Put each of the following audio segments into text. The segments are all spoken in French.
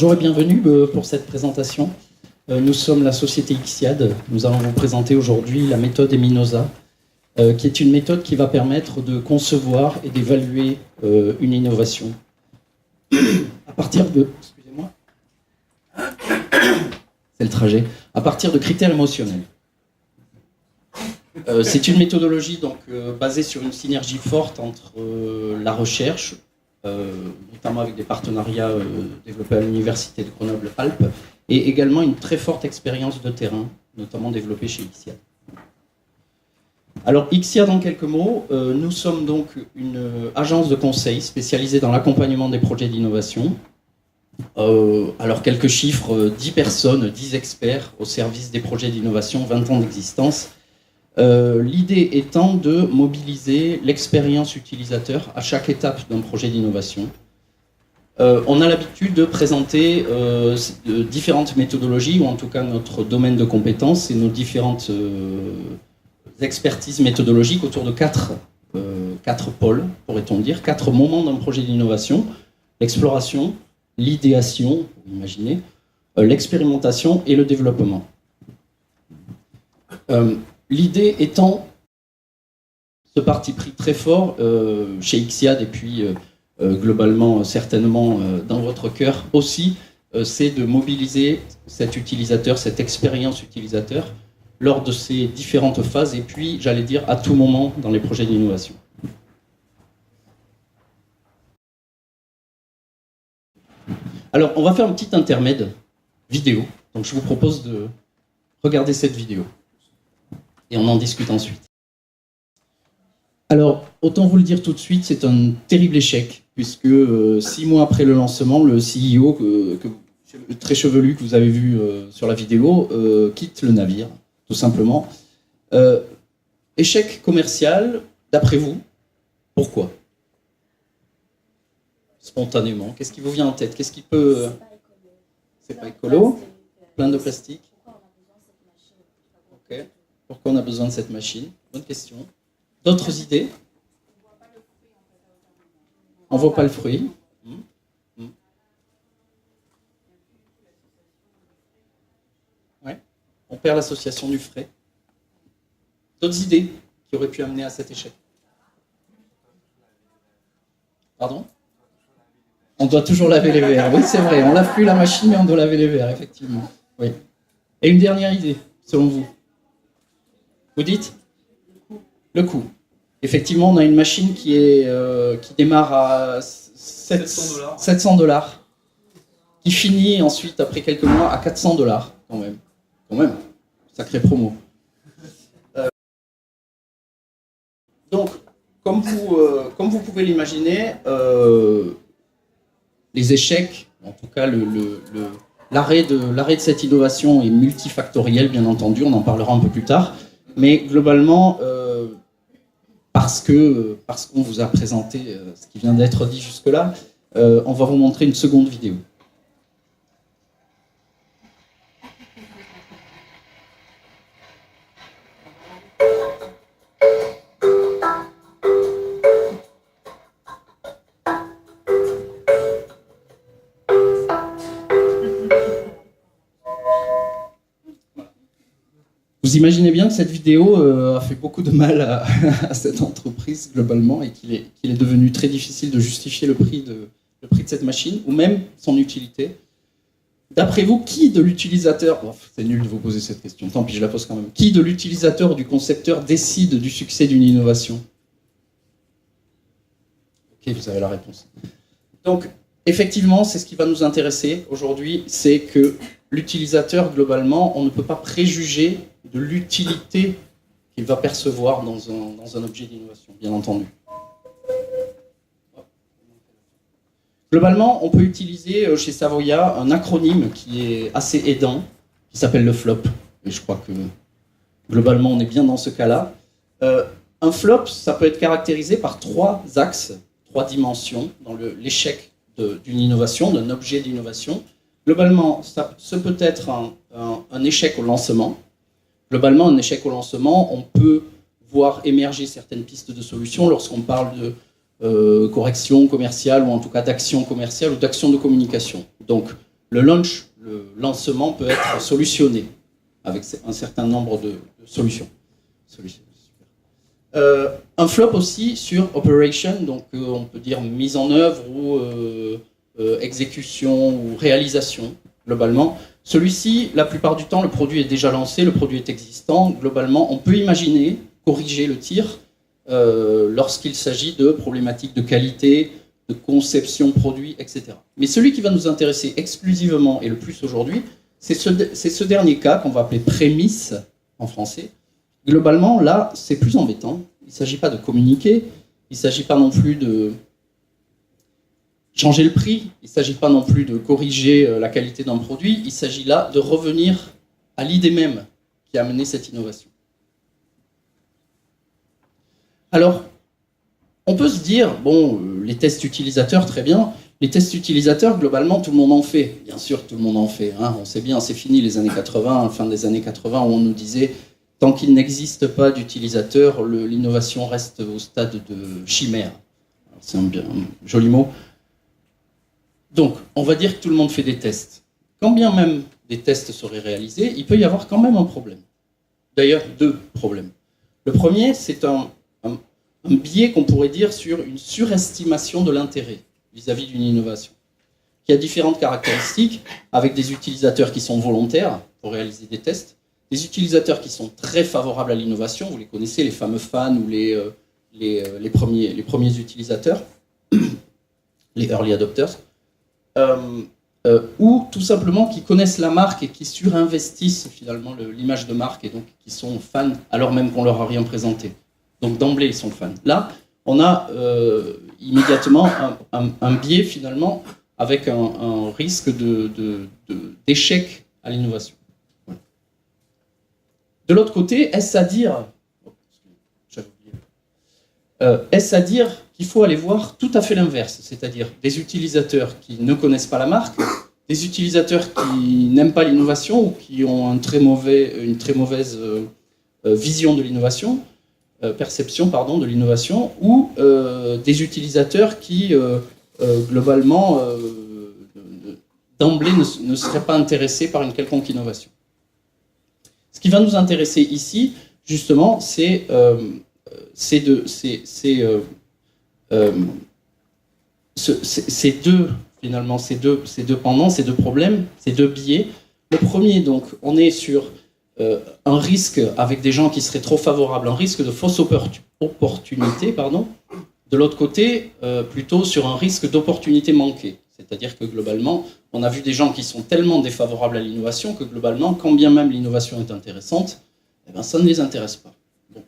Bonjour et bienvenue pour cette présentation. Nous sommes la société Ixiad. Nous allons vous présenter aujourd'hui la méthode Eminosa, qui est une méthode qui va permettre de concevoir et d'évaluer une innovation à partir de... Excusez-moi. C'est le trajet. À partir de critères émotionnels. C'est une méthodologie donc, basée sur une synergie forte entre la recherche, notamment avec des partenariats développés à l'Université de Grenoble-Alpes, et également une très forte expérience de terrain, notamment développée chez Ixiad. Alors Ixiad, en quelques mots, nous sommes donc une agence de conseil spécialisée dans l'accompagnement des projets d'innovation. Alors quelques chiffres, 10 personnes, 10 experts au service des projets d'innovation, 20 ans d'existence. L'idée étant de mobiliser l'expérience utilisateur à chaque étape d'un projet d'innovation. On a l'habitude de présenter différentes méthodologies, ou en tout cas notre domaine de compétences et nos différentes expertises méthodologiques autour de quatre pôles, pourrait-on dire, 4 moments d'un projet d'innovation: l'exploration, l'idéation, vous imaginez, l'expérimentation et le développement. L'idée étant ce parti pris très fort chez Ixiad et puis globalement, certainement dans votre cœur aussi, c'est de mobiliser cet utilisateur, cette expérience utilisateur lors de ces différentes phases et puis, j'allais dire, à tout moment dans les projets d'innovation. Alors, on va faire un petit intermède vidéo. Donc, je vous propose de regarder cette vidéo. Et on en discute ensuite. Alors, autant vous le dire tout de suite, c'est un terrible échec, puisque 6 mois après le lancement, le CEO, très chevelu que vous avez vu sur la vidéo, quitte le navire, tout simplement. Échec commercial, d'après vous, pourquoi? Spontanément, qu'est-ce qui vous vient en tête? Qu'est-ce qui peut... C'est pas écolo? Plein de plastique? Ok. Pourquoi on a besoin de cette machine? Bonne question. D'autres idées? On ne voit pas le fruit. Ouais. On perd l'association du frais. D'autres idées qui auraient pu amener à cet échec? Pardon? On doit toujours laver les verres. Oui, c'est vrai. On lave plus la machine, mais on doit laver les verres, effectivement. Oui. Et une dernière idée, selon vous? Vous dites? Le coût. Effectivement, on a une machine qui démarre à 700 $, qui finit ensuite, après quelques mois, à 400 $, quand même. Quand même, sacrée promo. Donc, comme vous pouvez l'imaginer, les échecs, en tout cas l'arrêt de cette innovation est multifactoriel, bien entendu, on en parlera un peu plus tard. Mais globalement, parce qu'on vous a présenté ce qui vient d'être dit jusque-là, on va vous montrer une seconde vidéo. Vous imaginez bien que cette vidéo a fait beaucoup de mal à cette entreprise globalement et qu'il est devenu très difficile de justifier le prix de cette machine ou même son utilité. D'après vous, qui de l'utilisateur, c'est nul de vous poser cette question, tant pis je la pose quand même, qui de l'utilisateur ou du concepteur décide du succès d'une innovation? Ok, vous avez la réponse. Donc, effectivement, c'est ce qui va nous intéresser aujourd'hui, c'est que l'utilisateur, globalement, on ne peut pas préjuger de l'utilité qu'il va percevoir dans un objet d'innovation, bien entendu. Globalement, on peut utiliser chez Savoya un acronyme qui est assez aidant, qui s'appelle le FLOP. Et je crois que, globalement, on est bien dans ce cas-là. Un FLOP, ça peut être caractérisé par 3 axes, 3 dimensions dans l'échec d'une innovation, d'un objet d'innovation. Globalement, ce peut être un échec au lancement. Globalement, un échec au lancement, on peut voir émerger certaines pistes de solutions lorsqu'on parle de correction commerciale ou en tout cas d'action commerciale ou d'action de communication. Donc, le lancement peut être solutionné avec un certain nombre de solutions. Un flop aussi sur operation, donc on peut dire mise en œuvre ou exécution ou réalisation, globalement. Celui-ci, la plupart du temps, le produit est déjà lancé, le produit est existant. Globalement, on peut imaginer corriger le tir lorsqu'il s'agit de problématiques de qualité, de conception produit, etc. Mais celui qui va nous intéresser exclusivement et le plus aujourd'hui, c'est ce dernier cas qu'on va appeler prémisse en français. Globalement, là, c'est plus embêtant. Il ne s'agit pas de communiquer, il ne s'agit pas non plus de changer le prix, il ne s'agit pas non plus de corriger la qualité d'un produit, il s'agit là de revenir à l'idée même qui a amené cette innovation. Alors, on peut se dire, bon, les tests utilisateurs, très bien. Les tests utilisateurs, globalement, tout le monde en fait. Bien sûr, tout le monde en fait. Hein. On sait bien, c'est fini les années 80, la fin des années 80, où on nous disait, tant qu'il n'existe pas d'utilisateur, l'innovation reste au stade de chimère. C'est un joli mot. Donc, on va dire que tout le monde fait des tests. Quand bien même des tests seraient réalisés, il peut y avoir quand même un problème. D'ailleurs, deux problèmes. Le premier, c'est un biais qu'on pourrait dire sur une surestimation de l'intérêt vis-à-vis d'une innovation, qui a différentes caractéristiques, avec des utilisateurs qui sont volontaires pour réaliser des tests, des utilisateurs qui sont très favorables à l'innovation, vous les connaissez, les fameux fans ou les premiers utilisateurs, les early adopters, ou tout simplement qui connaissent la marque et qui surinvestissent finalement l'image de marque et donc qui sont fans alors même qu'on leur a rien présenté. Donc d'emblée, ils sont fans. Là, on a immédiatement un biais finalement avec un risque d'échec à l'innovation. Voilà. De l'autre côté, est-ce à dire qu'il faut aller voir tout à fait l'inverse, c'est-à-dire des utilisateurs qui ne connaissent pas la marque, des utilisateurs qui n'aiment pas l'innovation ou qui ont une très mauvaise vision de l'innovation, perception pardon, de l'innovation, ou des utilisateurs qui, globalement, d'emblée ne seraient pas intéressés par une quelconque innovation. Ce qui va nous intéresser ici, justement, c'est ces deux pendants, ces deux problèmes, ces deux biais. Le premier, donc, on est sur un risque avec des gens qui seraient trop favorables, un risque de fausse opportunité, pardon. De l'autre côté, plutôt sur un risque d'opportunité manquée. C'est-à-dire que globalement, on a vu des gens qui sont tellement défavorables à l'innovation que globalement, quand bien même l'innovation est intéressante, eh ben, ça ne les intéresse pas. Bon.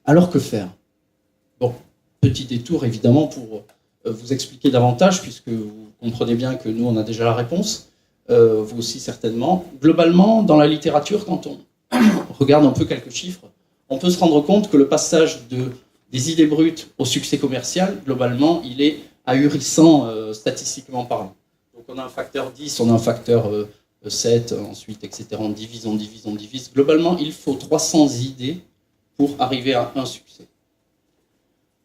Alors que faire? Bon, petit détour évidemment pour vous expliquer davantage, puisque vous comprenez bien que nous, on a déjà la réponse. Vous aussi certainement. Globalement, dans la littérature, quand on regarde un peu quelques chiffres, on peut se rendre compte que le passage des idées brutes au succès commercial, globalement, il est ahurissant statistiquement parlant. Donc on a un facteur 10, on a un facteur 7, ensuite, etc. On divise. Globalement, il faut 300 idées pour arriver à un succès.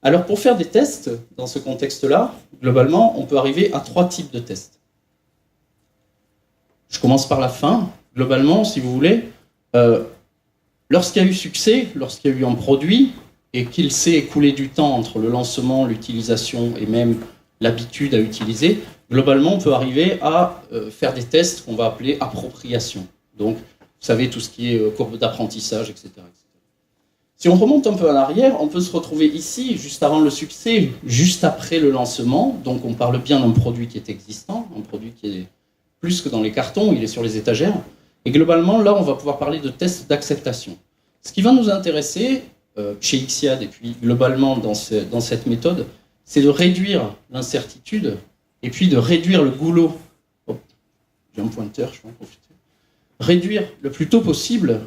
Alors pour faire des tests, dans ce contexte-là, globalement, on peut arriver à 3 types de tests. Je commence par la fin. Globalement, si vous voulez, lorsqu'il y a eu succès, lorsqu'il y a eu un produit, et qu'il s'est écoulé du temps entre le lancement, l'utilisation et même l'habitude à utiliser, globalement, on peut arriver à faire des tests qu'on va appeler appropriation. Donc, vous savez, tout ce qui est courbe d'apprentissage, etc., etc. Si on remonte un peu en arrière, on peut se retrouver ici, juste avant le succès, juste après le lancement. Donc, on parle bien d'un produit qui est existant, un produit qui est plus que dans les cartons, il est sur les étagères. Et globalement, là, on va pouvoir parler de tests d'acceptation. Ce qui va nous intéresser, chez Ixiad et puis globalement dans cette méthode, c'est de réduire l'incertitude et puis de réduire le goulot. Oh, j'ai un pointeur, je vais en profiter. Réduire le plus tôt possible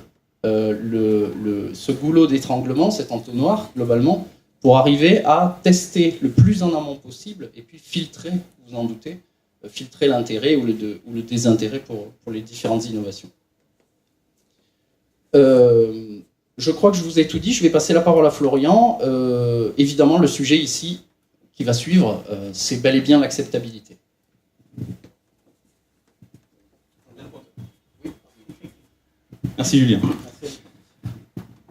ce goulot d'étranglement, cet entonnoir, globalement, pour arriver à tester le plus en amont possible et puis filtrer, vous en doutez, filtrer l'intérêt ou le désintérêt pour les différentes innovations. Je crois que je vous ai tout dit, je vais passer la parole à Florian. Évidemment, le sujet ici, qui va suivre, c'est bel et bien l'acceptabilité. Merci Julien.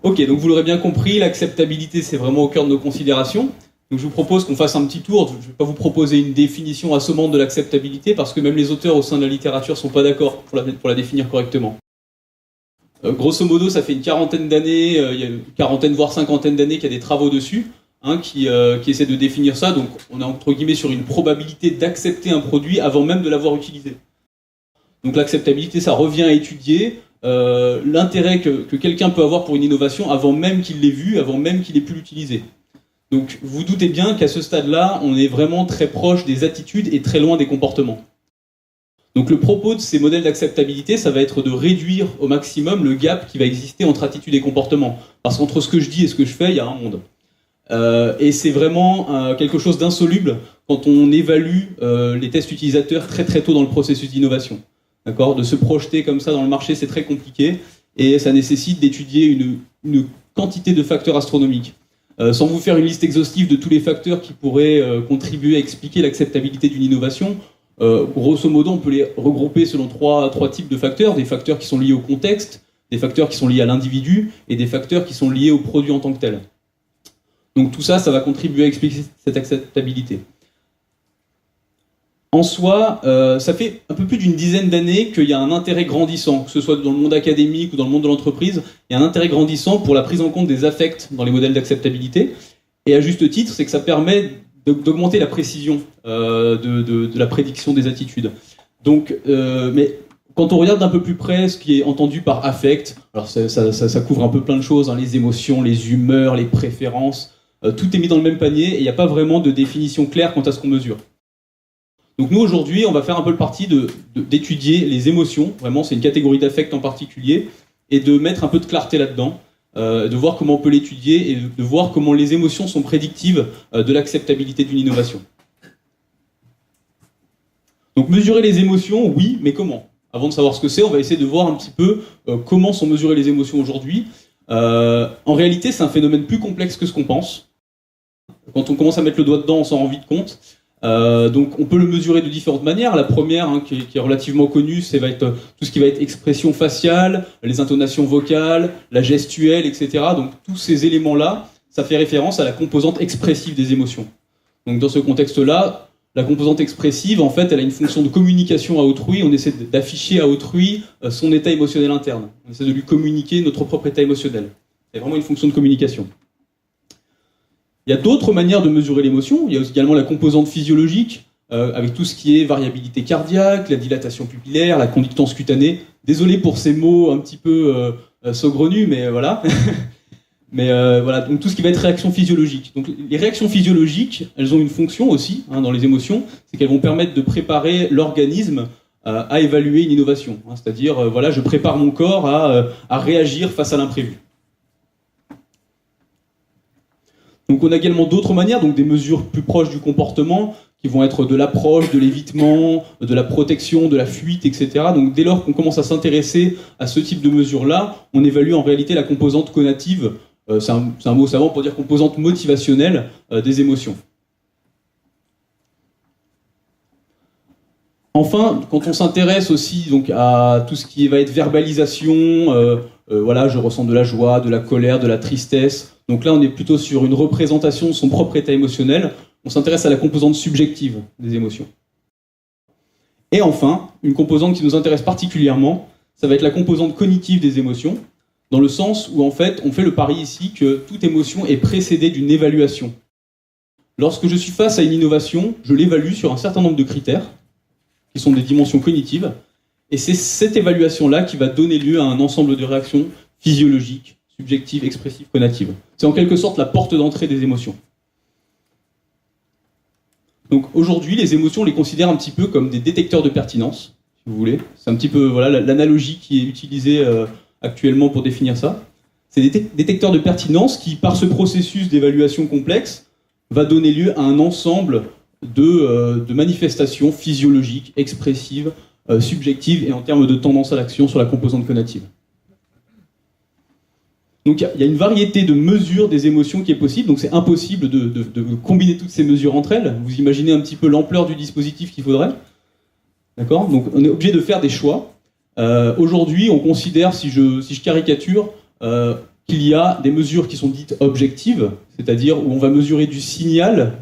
Ok, donc vous l'aurez bien compris, l'acceptabilité c'est vraiment au cœur de nos considérations. Donc je vous propose qu'on fasse un petit tour. Je ne vais pas vous proposer une définition assommante de l'acceptabilité parce que même les auteurs au sein de la littérature ne sont pas d'accord pour la définir correctement. Grosso modo, ça fait une quarantaine d'années, il y a une quarantaine voire cinquantaine d'années qu'il y a des travaux dessus qui essaient de définir ça. Donc on est entre guillemets sur une probabilité d'accepter un produit avant même de l'avoir utilisé. Donc l'acceptabilité, ça revient à étudier l'intérêt que quelqu'un peut avoir pour une innovation avant même qu'il l'ait vue, avant même qu'il ait pu l'utiliser. Donc vous doutez bien qu'à ce stade-là, on est vraiment très proche des attitudes et très loin des comportements. Donc le propos de ces modèles d'acceptabilité, ça va être de réduire au maximum le gap qui va exister entre attitude et comportement. Parce qu'entre ce que je dis et ce que je fais, il y a un monde. Et c'est vraiment quelque chose d'insoluble quand on évalue les tests utilisateurs très très tôt dans le processus d'innovation. D'accord ? De se projeter comme ça dans le marché, c'est très compliqué et ça nécessite d'étudier une quantité de facteurs astronomiques. Sans vous faire une liste exhaustive de tous les facteurs qui pourraient contribuer à expliquer l'acceptabilité d'une innovation, grosso modo, on peut les regrouper selon trois types de facteurs. Des facteurs qui sont liés au contexte, des facteurs qui sont liés à l'individu et des facteurs qui sont liés au produit en tant que tel. Donc tout ça, ça va contribuer à expliquer cette acceptabilité. En soi, ça fait un peu plus d'une dizaine d'années qu'il y a un intérêt grandissant, que ce soit dans le monde académique ou dans le monde de l'entreprise, il y a un intérêt grandissant pour la prise en compte des affects dans les modèles d'acceptabilité. Et à juste titre, c'est que ça permet d'augmenter la précision de la prédiction des attitudes. Donc, mais quand on regarde d'un peu plus près ce qui est entendu par affect, alors ça couvre un peu plein de choses, hein, les émotions, les humeurs, les préférences, tout est mis dans le même panier et il n'y a pas vraiment de définition claire quant à ce qu'on mesure. Donc nous aujourd'hui, on va faire un peu le parti d'étudier les émotions, vraiment c'est une catégorie d'affect en particulier, et de mettre un peu de clarté là-dedans, de voir comment on peut l'étudier et de voir comment les émotions sont prédictives de l'acceptabilité d'une innovation. Donc mesurer les émotions, oui, mais comment ? Avant de savoir ce que c'est, on va essayer de voir un petit peu comment sont mesurées les émotions aujourd'hui. En réalité, c'est un phénomène plus complexe que ce qu'on pense. Quand on commence à mettre le doigt dedans, on s'en rend vite compte. Donc on peut le mesurer de différentes manières. La première, qui est relativement connue, c'est tout ce qui va être expression faciale, les intonations vocales, la gestuelle, etc. Donc tous ces éléments-là, ça fait référence à la composante expressive des émotions. Donc dans ce contexte-là, la composante expressive, en fait, elle a une fonction de communication à autrui. On essaie d'afficher à autrui son état émotionnel interne. On essaie de lui communiquer notre propre état émotionnel. C'est vraiment une fonction de communication. Il y a d'autres manières de mesurer l'émotion. Il y a également la composante physiologique, avec tout ce qui est variabilité cardiaque, la dilatation pupillaire, la conductance cutanée. Désolé pour ces mots un petit peu saugrenus, mais voilà. Mais voilà, donc tout ce qui va être réaction physiologique. Donc les réactions physiologiques, elles ont une fonction aussi dans les émotions, c'est qu'elles vont permettre de préparer l'organisme à évaluer une innovation. C'est-à-dire, voilà, je prépare mon corps à réagir face à l'imprévu. Donc on a également d'autres manières, donc des mesures plus proches du comportement, qui vont être de l'approche, de l'évitement, de la protection, de la fuite, etc. Donc dès lors qu'on commence à s'intéresser à ce type de mesures-là, on évalue en réalité la composante conative, c'est un mot savant pour dire composante motivationnelle des émotions. Enfin, quand on s'intéresse aussi donc, à tout ce qui va être verbalisation, voilà, je ressens de la joie, de la colère, de la tristesse. Donc là, on est plutôt sur une représentation de son propre état émotionnel. On s'intéresse à la composante subjective des émotions. Et enfin, une composante qui nous intéresse particulièrement, ça va être la composante cognitive des émotions, dans le sens où en fait, on fait le pari ici que toute émotion est précédée d'une évaluation. Lorsque je suis face à une innovation, je l'évalue sur un certain nombre de critères, qui sont des dimensions cognitives, et c'est cette évaluation-là qui va donner lieu à un ensemble de réactions physiologiques, subjectives, expressives, conatives. C'est en quelque sorte la porte d'entrée des émotions. Donc aujourd'hui, les émotions, on les considère un petit peu comme des détecteurs de pertinence, si vous voulez. C'est un petit peu voilà, l'analogie qui est utilisée actuellement pour définir ça. C'est des détecteurs de pertinence qui, par ce processus d'évaluation complexe, va donner lieu à un ensemble de manifestations physiologiques, expressives, subjectives et en termes de tendance à l'action sur la composante conative. Donc il y a une variété de mesures des émotions qui est possible, donc c'est impossible de combiner toutes ces mesures entre elles. Vous imaginez un petit peu l'ampleur du dispositif qu'il faudrait. D'accord ? Donc on est obligé de faire des choix. Aujourd'hui, on considère, si je caricature, qu'il y a des mesures qui sont dites objectives, c'est-à-dire où on va mesurer du signal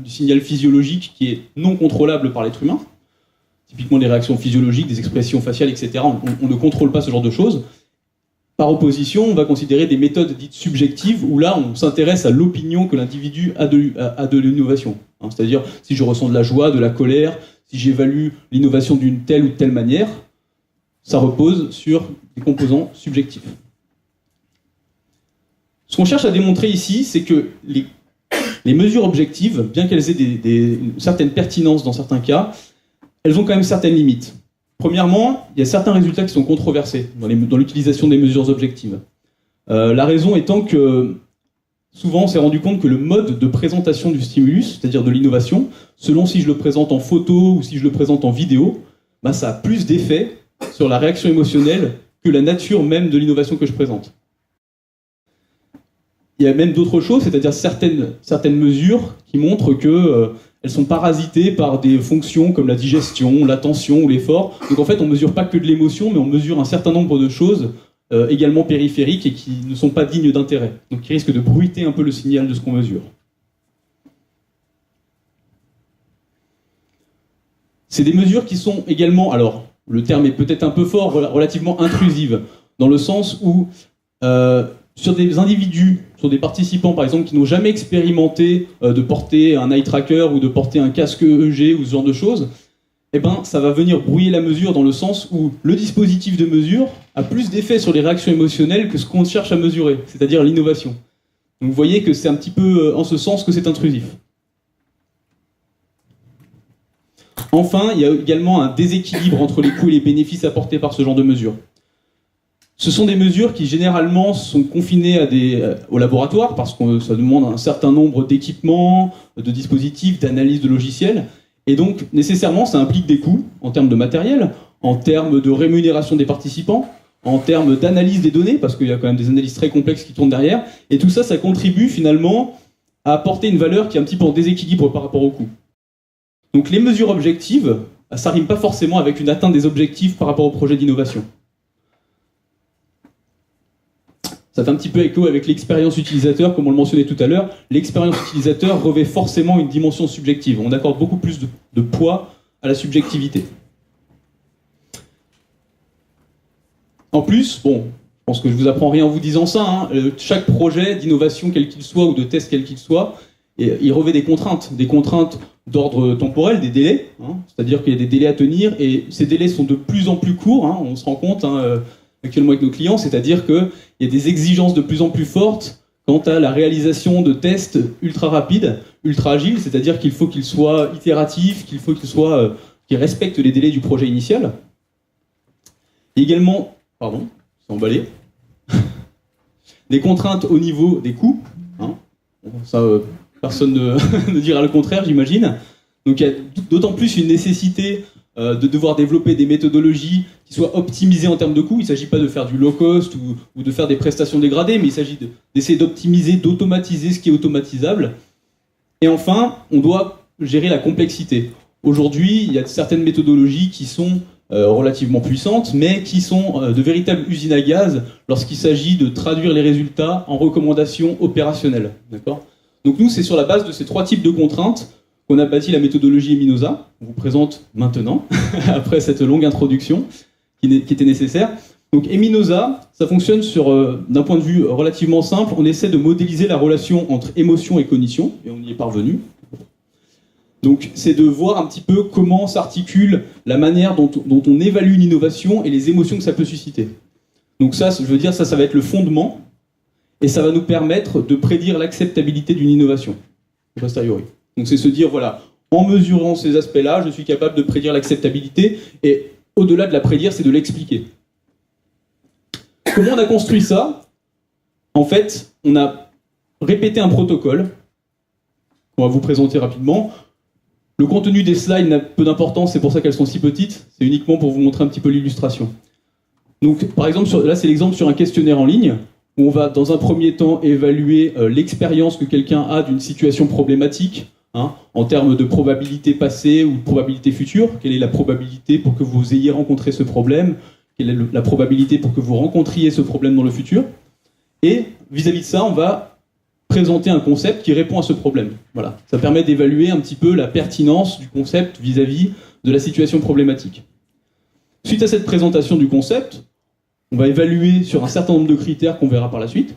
physiologique qui est non contrôlable par l'être humain. Typiquement des réactions physiologiques, des expressions faciales, etc. On ne contrôle pas ce genre de choses. Par opposition, on va considérer des méthodes dites subjectives, où là, on s'intéresse à l'opinion que l'individu a de l'innovation. C'est-à-dire, si je ressens de la joie, de la colère, si j'évalue l'innovation d'une telle ou telle manière, ça repose sur des composants subjectifs. Ce qu'on cherche à démontrer ici, c'est que les mesures objectives, bien qu'elles aient une certaine pertinence dans certains cas, elles ont quand même certaines limites. Premièrement, il y a certains résultats qui sont controversés dans l'utilisation des mesures objectives. La raison étant que souvent on s'est rendu compte que le mode de présentation du stimulus, c'est-à-dire de l'innovation, selon si je le présente en photo ou si je le présente en vidéo, ça a plus d'effet sur la réaction émotionnelle que la nature même de l'innovation que je présente. Il y a même d'autres choses, c'est-à-dire certaines mesures qui montrent qu'elles sont parasitées par des fonctions comme la digestion, l'attention ou l'effort. Donc en fait, on ne mesure pas que de l'émotion, mais on mesure un certain nombre de choses également périphériques et qui ne sont pas dignes d'intérêt. Donc qui risquent de bruiter un peu le signal de ce qu'on mesure. C'est des mesures qui sont également, alors le terme est peut-être un peu fort, relativement intrusives, dans le sens où sur des individus, sur des participants par exemple qui n'ont jamais expérimenté de porter un eye tracker ou de porter un casque EEG ou ce genre de choses, ça va venir brouiller la mesure dans le sens où le dispositif de mesure a plus d'effet sur les réactions émotionnelles que ce qu'on cherche à mesurer, c'est-à-dire l'innovation. Donc vous voyez que c'est un petit peu en ce sens que c'est intrusif. Enfin, il y a également un déséquilibre entre les coûts et les bénéfices apportés par ce genre de mesures. Ce sont des mesures qui généralement sont confinées au laboratoire parce que ça demande un certain nombre d'équipements, de dispositifs, d'analyse de logiciels. Et donc, nécessairement, ça implique des coûts en termes de matériel, en termes de rémunération des participants, en termes d'analyse des données, parce qu'il y a quand même des analyses très complexes qui tournent derrière. Et tout ça, ça contribue finalement à apporter une valeur qui est un petit peu en déséquilibre par rapport au coût. Donc les mesures objectives, ça rime pas forcément avec une atteinte des objectifs par rapport au projet d'innovation. Ça fait un petit peu écho avec l'expérience utilisateur, comme on le mentionnait tout à l'heure. L'expérience utilisateur revêt forcément une dimension subjective. On accorde beaucoup plus de poids à la subjectivité. En plus, je pense que je vous apprends rien en vous disant ça, chaque projet d'innovation, quel qu'il soit, ou de test quel qu'il soit, il revêt des contraintes d'ordre temporel, des délais, c'est-à-dire qu'il y a des délais à tenir, et ces délais sont de plus en plus courts, on se rend compte actuellement avec nos clients, c'est-à-dire qu'il y a des exigences de plus en plus fortes quant à la réalisation de tests ultra rapides, ultra agiles, c'est-à-dire qu'il faut qu'ils soient itératifs, qu'ils respectent les délais du projet initial. Et également, c'est emballé, des contraintes au niveau des coûts, ça personne ne dira le contraire, j'imagine. Donc il y a d'autant plus une nécessité de devoir développer des méthodologies qui soient optimisées en termes de coûts. Il ne s'agit pas de faire du low cost ou de faire des prestations dégradées, mais il s'agit d'essayer d'optimiser, d'automatiser ce qui est automatisable. Et enfin, on doit gérer la complexité. Aujourd'hui, il y a certaines méthodologies qui sont relativement puissantes, mais qui sont de véritables usines à gaz lorsqu'il s'agit de traduire les résultats en recommandations opérationnelles. D'accord ? Donc nous, c'est sur la base de ces trois types de contraintes qu'on a bâti la méthodologie Eminosa. On vous présente maintenant, après cette longue introduction qui était nécessaire. Donc Eminosa, ça fonctionne d'un point de vue relativement simple. On essaie de modéliser la relation entre émotion et cognition, et on y est parvenu. Donc c'est de voir un petit peu comment s'articule la manière dont on évalue une innovation et les émotions que ça peut susciter. Donc ça va être le fondement, et ça va nous permettre de prédire l'acceptabilité d'une innovation, a posteriori. Donc c'est se dire, en mesurant ces aspects-là, je suis capable de prédire l'acceptabilité, et au-delà de la prédire, c'est de l'expliquer. Comment on a construit ça ? En fait, on a répété un protocole, qu'on va vous présenter rapidement. Le contenu des slides n'a peu d'importance, c'est pour ça qu'elles sont si petites, c'est uniquement pour vous montrer un petit peu l'illustration. Donc par exemple, là c'est l'exemple sur un questionnaire en ligne. où on va dans un premier temps évaluer l'expérience que quelqu'un a d'une situation problématique, en termes de probabilité passée ou de probabilité future. Quelle est la probabilité pour que vous ayez rencontré ce problème? Quelle est la probabilité pour que vous rencontriez ce problème dans le futur? Et vis-à-vis de ça, on va présenter un concept qui répond à ce problème. Voilà. Ça permet d'évaluer un petit peu la pertinence du concept vis-à-vis de la situation problématique. Suite à cette présentation du concept, on va évaluer sur un certain nombre de critères qu'on verra par la suite.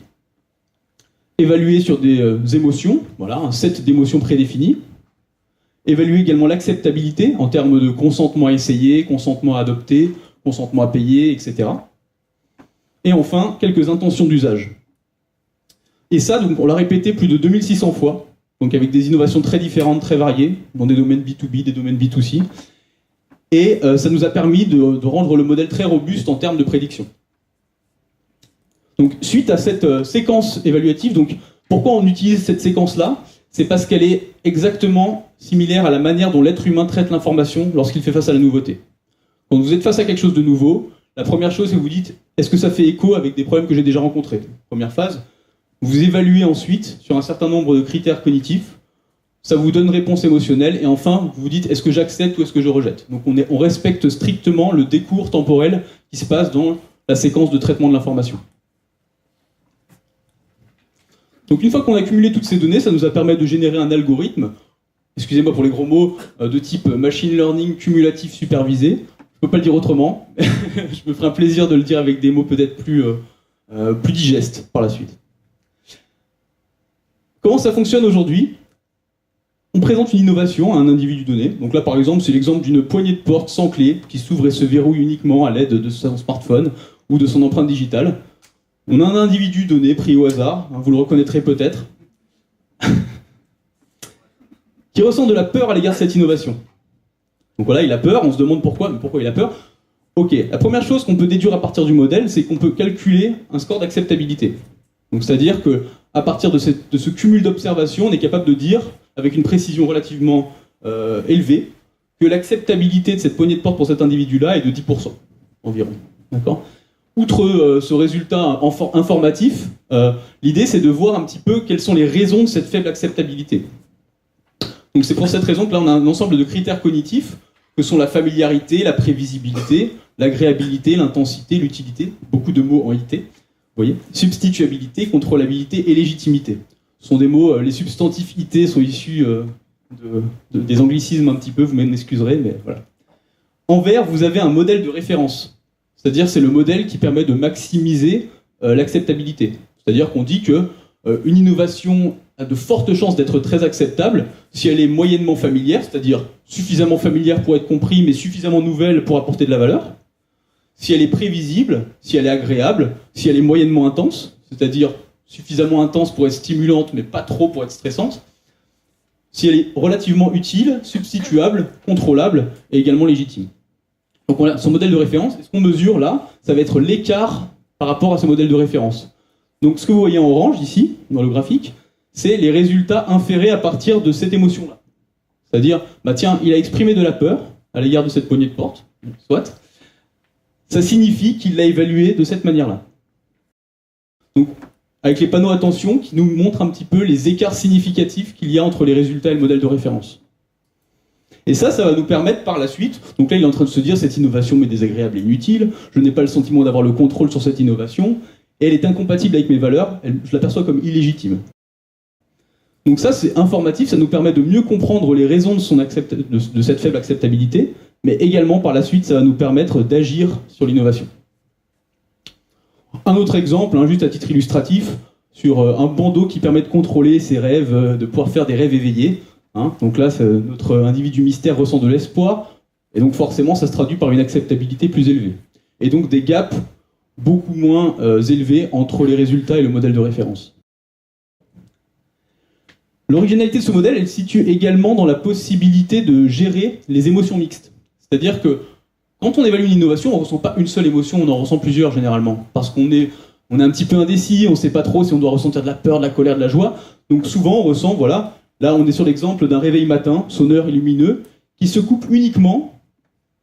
Évaluer sur des émotions, voilà, un set d'émotions prédéfinies. Évaluer également l'acceptabilité en termes de consentement à essayer, consentement à adopter, consentement à payer, etc. Et enfin, quelques intentions d'usage. Et ça, donc, on l'a répété plus de 2600 fois, donc avec des innovations très différentes, très variées, dans des domaines B2B, des domaines B2C. Et ça nous a permis de rendre le modèle très robuste en termes de prédiction. Donc, suite à cette séquence évaluative, donc, pourquoi on utilise cette séquence-là? C'est parce qu'elle est exactement similaire à la manière dont l'être humain traite l'information lorsqu'il fait face à la nouveauté. Quand vous êtes face à quelque chose de nouveau, la première chose, c'est que vous dites, est-ce que ça fait écho avec des problèmes que j'ai déjà rencontrés? Première phase. Vous évaluez ensuite sur un certain nombre de critères cognitifs, ça vous donne une réponse émotionnelle, et enfin, vous vous dites, est-ce que j'accepte ou est-ce que je rejette? Donc on respecte strictement le décours temporel qui se passe dans la séquence de traitement de l'information. Donc une fois qu'on a accumulé toutes ces données, ça nous a permis de générer un algorithme, excusez-moi pour les gros mots, de type machine learning cumulatif supervisé. Je peux pas le dire autrement, je me ferai un plaisir de le dire avec des mots peut-être plus digestes par la suite. Comment ça fonctionne aujourd'hui? On présente une innovation à un individu donné. Donc là, par exemple, c'est l'exemple d'une poignée de porte sans clé qui s'ouvre et se verrouille uniquement à l'aide de son smartphone ou de son empreinte digitale. On a un individu donné, pris au hasard, vous le reconnaîtrez peut-être, qui ressent de la peur à l'égard de cette innovation. Donc voilà, il a peur, on se demande pourquoi il a peur. Ok, la première chose qu'on peut déduire à partir du modèle, c'est qu'on peut calculer un score d'acceptabilité. Donc c'est-à-dire qu'à partir de ce cumul d'observations, on est capable de dire, avec une précision relativement élevée, que l'acceptabilité de cette poignée de porte pour cet individu-là est de 10% environ. D'accord ? Outre ce résultat informatif, l'idée c'est de voir un petit peu quelles sont les raisons de cette faible acceptabilité. Donc c'est pour cette raison que là on a un ensemble de critères cognitifs que sont la familiarité, la prévisibilité, l'agréabilité, l'intensité, l'utilité, beaucoup de mots en IT, vous voyez, substituabilité, contrôlabilité et légitimité. Ce sont des mots, les substantifs IT sont issus des anglicismes un petit peu, vous m'excuserez, mais voilà. En vert, vous avez un modèle de référence. C'est-à-dire c'est le modèle qui permet de maximiser l'acceptabilité. C'est-à-dire qu'on dit que une innovation a de fortes chances d'être très acceptable si elle est moyennement familière, c'est-à-dire suffisamment familière pour être compris, mais suffisamment nouvelle pour apporter de la valeur. Si elle est prévisible, si elle est agréable, si elle est moyennement intense, c'est-à-dire suffisamment intense pour être stimulante, mais pas trop pour être stressante. Si elle est relativement utile, substituable, contrôlable et également légitime. Donc on a son modèle de référence, et ce qu'on mesure là, ça va être l'écart par rapport à ce modèle de référence. Donc ce que vous voyez en orange ici, dans le graphique, c'est les résultats inférés à partir de cette émotion-là. C'est-à-dire, bah tiens, il a exprimé de la peur à l'égard de cette poignée de porte, soit. Ça signifie qu'il l'a évalué de cette manière-là. Donc, avec les panneaux attention qui nous montrent un petit peu les écarts significatifs qu'il y a entre les résultats et le modèle de référence. Et ça va nous permettre par la suite, donc là il est en train de se dire cette innovation m'est désagréable et inutile, je n'ai pas le sentiment d'avoir le contrôle sur cette innovation, et elle est incompatible avec mes valeurs, je la perçois comme illégitime. Donc ça c'est informatif, ça nous permet de mieux comprendre les raisons de cette faible acceptabilité, mais également par la suite ça va nous permettre d'agir sur l'innovation. Un autre exemple, juste à titre illustratif, sur un bandeau qui permet de contrôler ses rêves, de pouvoir faire des rêves éveillés. Donc là, notre individu mystère ressent de l'espoir, et donc forcément, ça se traduit par une acceptabilité plus élevée. Et donc des gaps beaucoup moins élevés entre les résultats et le modèle de référence. L'originalité de ce modèle, elle se situe également dans la possibilité de gérer les émotions mixtes. C'est-à-dire que quand on évalue une innovation, on ne ressent pas une seule émotion, on en ressent plusieurs généralement. Parce qu'on est un petit peu indécis, on ne sait pas trop si on doit ressentir de la peur, de la colère, de la joie. Donc souvent, on ressent, voilà, là on est sur l'exemple d'un réveil matin, sonneur et lumineux, qui se coupe uniquement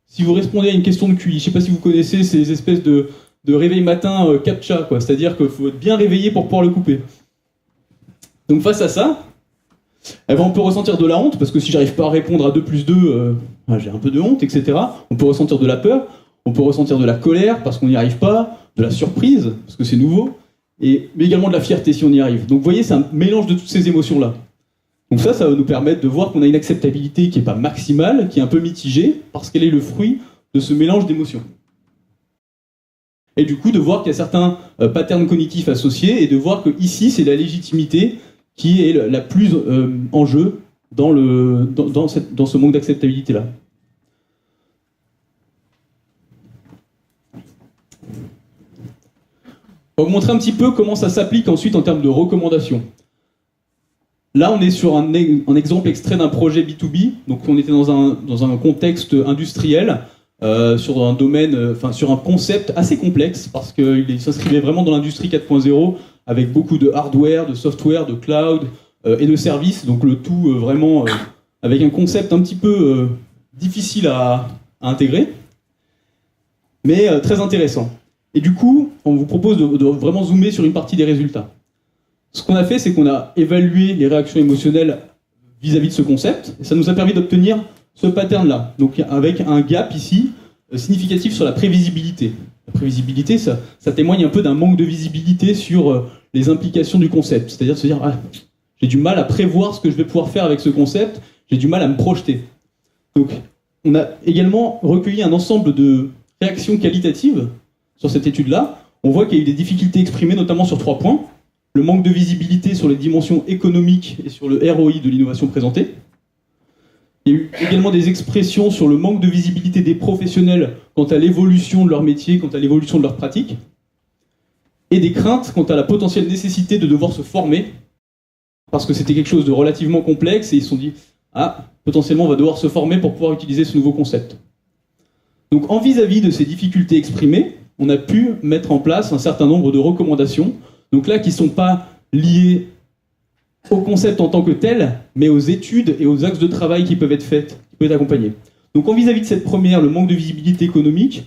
si vous répondez à une question de QI. Je ne sais pas si vous connaissez ces espèces de de réveil matin CAPTCHA, quoi. C'est-à-dire qu'il faut être bien réveillé pour pouvoir le couper. Donc face à ça, eh ben, on peut ressentir de la honte, parce que si j'arrive pas à répondre à 2 plus 2, j'ai un peu de honte, etc. On peut ressentir de la peur, on peut ressentir de la colère, parce qu'on n'y arrive pas, de la surprise, parce que c'est nouveau, mais également de la fierté si on y arrive. Donc vous voyez, c'est un mélange de toutes ces émotions-là. Donc ça va nous permettre de voir qu'on a une acceptabilité qui n'est pas maximale, qui est un peu mitigée, parce qu'elle est le fruit de ce mélange d'émotions. Et du coup, de voir qu'il y a certains patterns cognitifs associés, et de voir que ici, c'est la légitimité qui est la plus en jeu dans ce manque d'acceptabilité-là. On va vous montrer un petit peu comment ça s'applique ensuite en termes de recommandations. Là, on est sur un exemple extrait d'un projet B2B. Donc, on était dans un contexte industriel, sur un domaine, sur un concept assez complexe, parce qu'il s'inscrivait vraiment dans l'industrie 4.0, avec beaucoup de hardware, de software, de cloud et de services. Donc, le tout vraiment avec un concept un petit peu difficile à intégrer, mais très intéressant. Et du coup, on vous propose de vraiment zoomer sur une partie des résultats. Ce qu'on a fait, c'est qu'on a évalué les réactions émotionnelles vis-à-vis de ce concept, et ça nous a permis d'obtenir ce pattern-là, donc avec un gap ici significatif sur la prévisibilité. La prévisibilité, ça témoigne un peu d'un manque de visibilité sur les implications du concept, c'est-à-dire de se dire j'ai du mal à prévoir ce que je vais pouvoir faire avec ce concept, j'ai du mal à me projeter. Donc, on a également recueilli un ensemble de réactions qualitatives sur cette étude-là. On voit qu'il y a eu des difficultés exprimées, notamment sur 3 points. Le manque de visibilité sur les dimensions économiques et sur le ROI de l'innovation présentée. Il y a eu également des expressions sur le manque de visibilité des professionnels quant à l'évolution de leur métier, quant à l'évolution de leur pratique. Et des craintes quant à la potentielle nécessité de devoir se former, parce que c'était quelque chose de relativement complexe, et ils se sont dit potentiellement on va devoir se former pour pouvoir utiliser ce nouveau concept. Donc en vis-à-vis de ces difficultés exprimées, on a pu mettre en place un certain nombre de recommandations, donc là qui ne sont pas liées au concept en tant que tel, mais aux études et aux axes de travail qui peuvent être faits, qui peuvent être accompagnés. Donc en vis-à-vis de cette première, le manque de visibilité économique,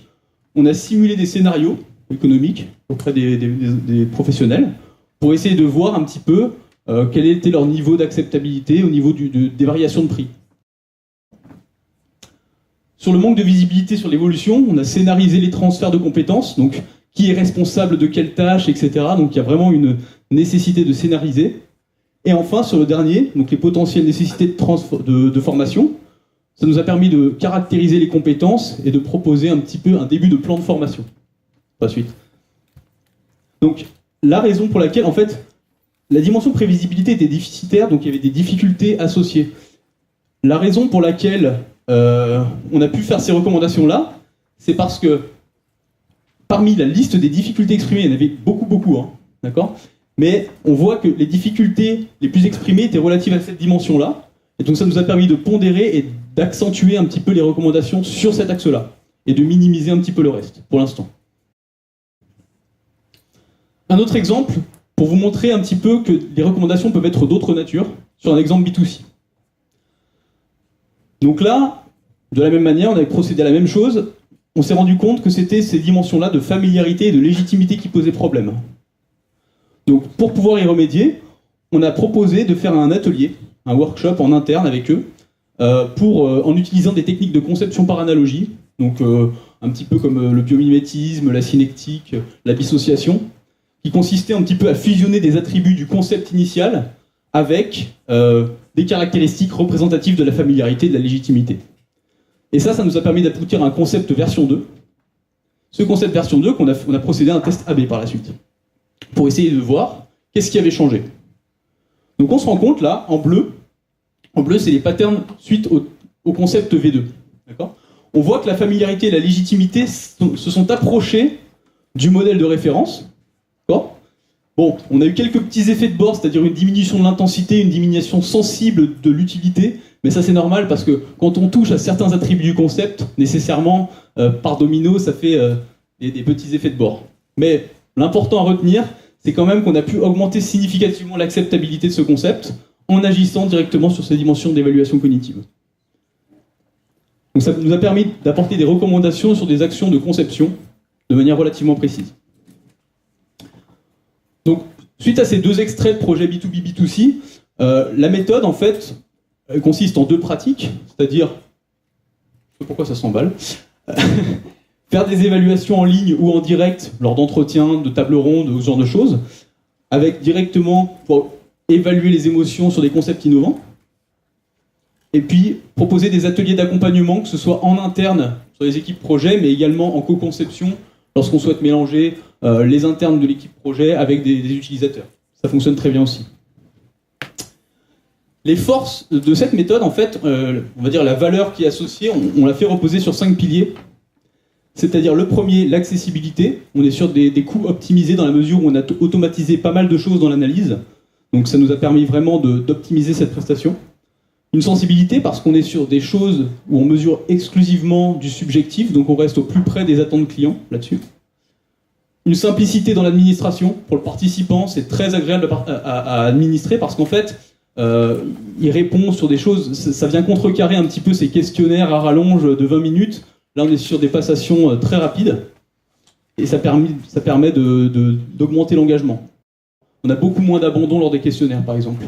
on a simulé des scénarios économiques auprès des professionnels pour essayer de voir un petit peu quel était leur niveau d'acceptabilité au niveau des variations de prix. Sur le manque de visibilité sur l'évolution, on a scénarisé les transferts de compétences, donc qui est responsable de quelle tâche, etc. Donc il y a vraiment une nécessité de scénariser. Et enfin, sur le dernier, donc les potentielles nécessités de formation, ça nous a permis de caractériser les compétences et de proposer un petit peu un début de plan de formation. Par la suite. Donc la raison pour laquelle, en fait, la dimension prévisibilité était déficitaire, donc il y avait des difficultés associées. La raison pour laquelle on a pu faire ces recommandations-là, c'est parce que parmi la liste des difficultés exprimées, il y en avait beaucoup, d'accord ? Mais on voit que les difficultés les plus exprimées étaient relatives à cette dimension-là, et donc ça nous a permis de pondérer et d'accentuer un petit peu les recommandations sur cet axe-là, et de minimiser un petit peu le reste, pour l'instant. Un autre exemple, pour vous montrer un petit peu que les recommandations peuvent être d'autres natures, sur un exemple B2C. Donc là, de la même manière, on avait procédé à la même chose. On s'est rendu compte que c'était ces dimensions-là de familiarité et de légitimité qui posaient problème. Donc pour pouvoir y remédier, on a proposé de faire un atelier, un workshop en interne avec eux, en utilisant des techniques de conception par analogie, donc un petit peu comme le biomimétisme, la synectique, la dissociation, qui consistait un petit peu à fusionner des attributs du concept initial avec des caractéristiques représentatives de la familiarité et de la légitimité. Et ça nous a permis d'aboutir à un concept version 2. Ce concept version 2, on a procédé à un test AB par la suite, pour essayer de voir qu'est-ce qui avait changé. Donc on se rend compte là, en bleu c'est les patterns suite au concept V2. D'accord ? On voit que la familiarité et la légitimité se sont approchés du modèle de référence. D'accord ? Bon, on a eu quelques petits effets de bord, c'est-à-dire une diminution de l'intensité, une diminution sensible de l'utilité, mais ça c'est normal parce que quand on touche à certains attributs du concept, nécessairement, par domino, ça fait des petits effets de bord. Mais l'important à retenir, c'est quand même qu'on a pu augmenter significativement l'acceptabilité de ce concept en agissant directement sur ces dimensions d'évaluation cognitive. Donc ça nous a permis d'apporter des recommandations sur des actions de conception de manière relativement précise. Donc, suite à ces deux extraits de projet B2B, B2C, la méthode, en fait, elle consiste en deux pratiques, c'est-à-dire, je sais pas pourquoi ça s'emballe, faire des évaluations en ligne ou en direct lors d'entretiens, de tables rondes, ou ce genre de choses, avec directement pour évaluer les émotions sur des concepts innovants, et puis proposer des ateliers d'accompagnement, que ce soit en interne sur les équipes projet, mais également en co-conception, lorsqu'on souhaite mélanger les internes de l'équipe projet avec des utilisateurs. Ça fonctionne très bien aussi. Les forces de cette méthode, en fait, on va dire la valeur qui est associée, on l'a fait reposer sur 5 piliers. C'est-à-dire le premier, l'accessibilité. On est sur des coûts optimisés dans la mesure où on a automatisé pas mal de choses dans l'analyse. Donc ça nous a permis vraiment d'optimiser cette prestation. Une sensibilité, parce qu'on est sur des choses où on mesure exclusivement du subjectif, donc on reste au plus près des attentes clients là-dessus. Une simplicité dans l'administration. Pour le participant, c'est très agréable à administrer parce qu'en fait, il répond sur des choses, ça vient contrecarrer un petit peu ces questionnaires à rallonge de 20 minutes. Là, on est sur des passations très rapides et ça permet d'augmenter l'engagement. On a beaucoup moins d'abandon lors des questionnaires, par exemple.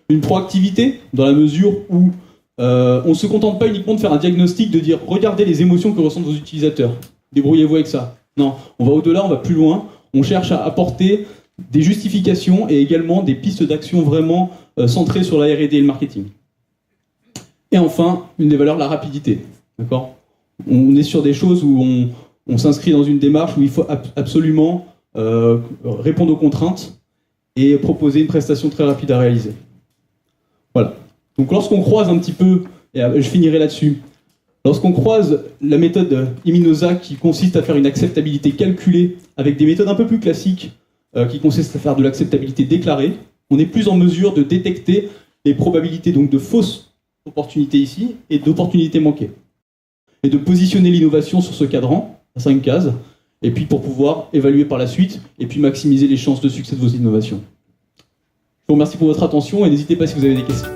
Une proactivité, dans la mesure où on ne se contente pas uniquement de faire un diagnostic, de dire « Regardez les émotions que ressentent vos utilisateurs, débrouillez-vous avec ça ». Non, on va au-delà, on va plus loin, on cherche à apporter des justifications et également des pistes d'action vraiment centrées sur la R&D et le marketing. Et enfin, une des valeurs, la rapidité. D'accord ? On est sur des choses où on s'inscrit dans une démarche où il faut absolument répondre aux contraintes et proposer une prestation très rapide à réaliser. Voilà. Donc lorsqu'on croise un petit peu, et je finirai là-dessus, lorsqu'on croise la méthode Iminosa qui consiste à faire une acceptabilité calculée avec des méthodes un peu plus classiques qui consistent à faire de l'acceptabilité déclarée, on est plus en mesure de détecter les probabilités donc de fausses opportunités ici et d'opportunités manquées. Et de positionner l'innovation sur ce cadran, à 5 cases, et puis pour pouvoir évaluer par la suite, et puis maximiser les chances de succès de vos innovations. Je vous remercie pour votre attention, et n'hésitez pas si vous avez des questions.